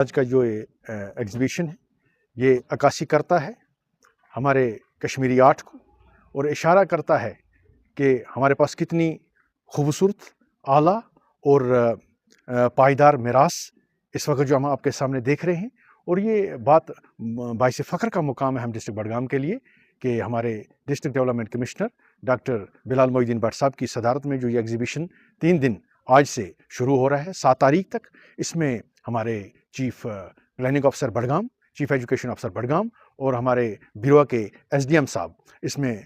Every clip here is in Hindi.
आज का जो ये एग्ज़िबिशन है, ये अक्कासी करता है हमारे कश्मीरी आर्ट को और इशारा करता है कि हमारे पास कितनी खूबसूरत, आला और पायदार मीरास इस वक़्त जो हम आपके सामने देख रहे हैं। और ये बात बाइस फ़ख्र का मुकाम है हम डिस्ट्रिक्ट बडगाम के लिए कि हमारे district development commissioner doctor Bilal Moinuddin Bhatt साहब की सदारत में जो ये एग्ज़िबिशन 3 दिन आज से शुरू हो रहा है 7 तारीख तक। इसमें हमारे chief planning officer Budgam, chief education officer Budgam और हमारे ब्यूरो के एसडीएम साहब इसमें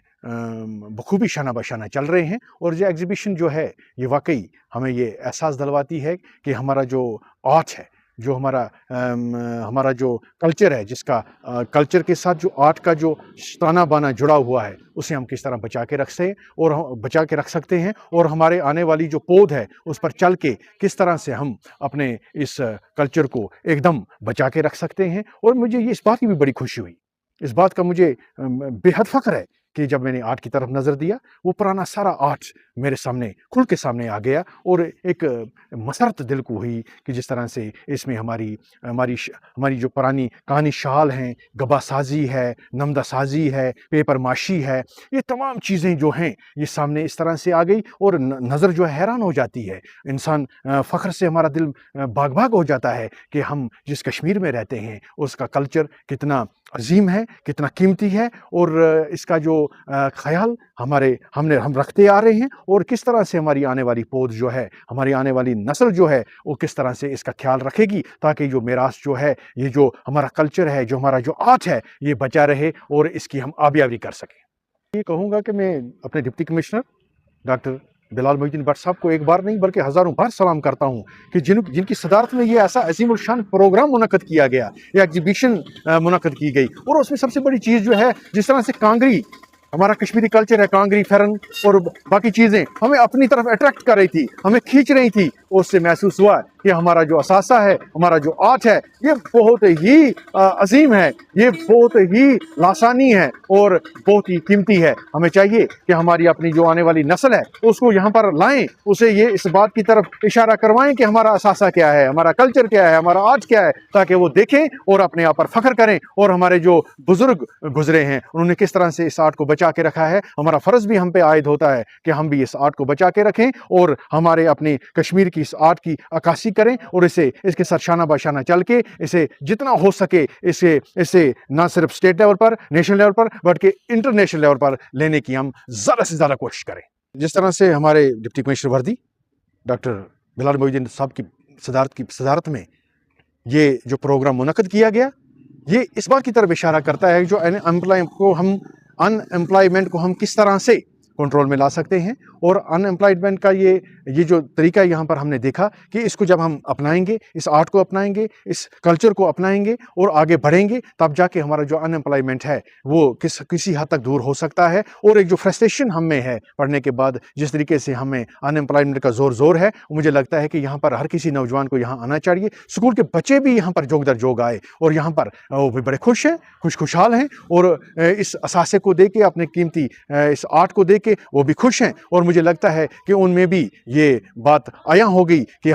बखूबी शाना बशाना चल रहे हैं। और ये एग्ज़िबिशन जो है ये वाकई हमें ये एहसास दिलवाती है कि हमारा जो आर्ट है, जो हमारा जो कल्चर है, जिसका कल्चर के साथ जो आर्ट का जो ताना बाना जुड़ा हुआ है, उसे हम किस तरह बचा के रख सकते हैं और हमारे आने वाली जो पौध है उस पर चल के किस तरह से हम अपने इस कल्चर को एकदम बचा के रख सकते हैं। और मुझे ये इस बात की भी बड़ी खुशी हुई, इस बात का मुझे बेहद फ़ख्र है कि जब मैंने आर्ट की तरफ नज़र दिया, वो पुराना सारा आर्ट मेरे सामने खुल के सामने आ गया और एक मसरत दिल को हुई कि जिस तरह से इसमें हमारी जो पुरानी कहानी शाल हैं, गबा साजी है, नमदा साजी है, पेपर माशी है, ये तमाम चीज़ें जो हैं ये सामने इस तरह से आ गई और नज़र जो है हैरान हो जाती है। इंसान फ़ख्र से हमारा दिल बाग-बाग हो जाता है कि हम जिस कश्मीर में रहते हैं उसका कल्चर कितना अजीम है, कितना कीमती है और इसका जो ख़याल हम रखते आ रहे हैं और किस तरह से हमारी आने वाली पौध जो है, हमारी आने वाली नस्ल जो है वो किस तरह से इसका ख्याल रखेगी ताकि जो मीरास जो है, ये जो हमारा कल्चर है, जो हमारा जो आर्ट है, ये बचा रहे और इसकी हम आबियावी कर सकें। ये कहूँगा कि मैं अपने deputy commissioner doctor Bilal Moinuddin Bhatt साहब को एक बार नहीं बल्कि हज़ारों बार सलाम करता हूँ कि जिनकी सदारत में ये ऐसा अज़ीम उल शान प्रोग्राम मुनक़्क़द किया गया, ये एग्ज़िबिशन मुनक़्क़द की गई। और उसमें सबसे बड़ी चीज़ जो है, जिस तरह से कांगरी, हमारा कश्मीरी कल्चर है, कांगरी, फेरन और बाकी चीज़ें हमें अपनी तरफ अट्रैक्ट कर रही थी, हमें खींच रही थी। उससे महसूस हुआ कि हमारा जो असासा है, हमारा जो आर्ट है, ये बहुत ही अजीम है, ये बहुत ही लासानी है और बहुत ही कीमती है। हमें चाहिए कि हमारी अपनी जो आने वाली नस्ल है उसको यहाँ पर लाएं, उसे ये इस बात की तरफ इशारा करवाएं कि हमारा असासा क्या है, हमारा कल्चर क्या है, हमारा आर्ट क्या है, ताकि वो देखें और अपने आप पर फख्र करें। और हमारे जो बुजुर्ग गुजरे हैं उन्होंने किस तरह से इस आर्ट को बचा के रखा है, हमारा फ़र्ज़ भी हम पे आयद होता है कि हम भी इस आर्ट को बचा के रखें और हमारे अपने कश्मीर की इस आर्ट की अक्कासी करें और इसके साथ शाना बाशाना चल के इसे जितना हो सके इसे ना सिर्फ स्टेट लेवल पर, नेशनल लेवल पर, बल्कि इंटरनेशनल लेवल पर लेने की हम ज़्यादा से ज़्यादा कोशिश करें। जिस तरह से हमारे डिप्टी कमिश्नर वर्दी डॉक्टर बिलाल मोइनुद्दीन साहब की सदारत में ये जो प्रोग्राम मुनक़्क़द किया गया, ये इस बात की तरफ इशारा करता है जो अनएम्प्लॉयमेंट को हम किस तरह से कंट्रोल में ला सकते हैं। और अनएम्प्लॉयमेंट का ये जो तरीका यहाँ पर हमने देखा कि इसको जब हम अपनाएंगे, इस आर्ट को अपनाएंगे, इस कल्चर को अपनाएंगे और आगे बढ़ेंगे, तब जाके हमारा जो अनएम्प्लॉयमेंट है वो किसी हद तक दूर हो सकता है। और एक जो फ्रस्ट्रेशन हम में है पढ़ने के बाद, जिस तरीके से हमें अनएम्प्लॉयमेंट का जोर है, मुझे लगता है कि यहाँ पर हर किसी नौजवान को यहाँ आना चाहिए। स्कूल के बच्चे भी यहाँ पर जोग दर जोग आए और यहाँ पर वो भी बड़े खुश हैं, खुशहाल हैं और इस असासे को दे के, अपने कीमती इस आर्ट को दे के वो भी खुश हैं। और मुझे लगता है कि उनमें भी ये बात आया होगी कि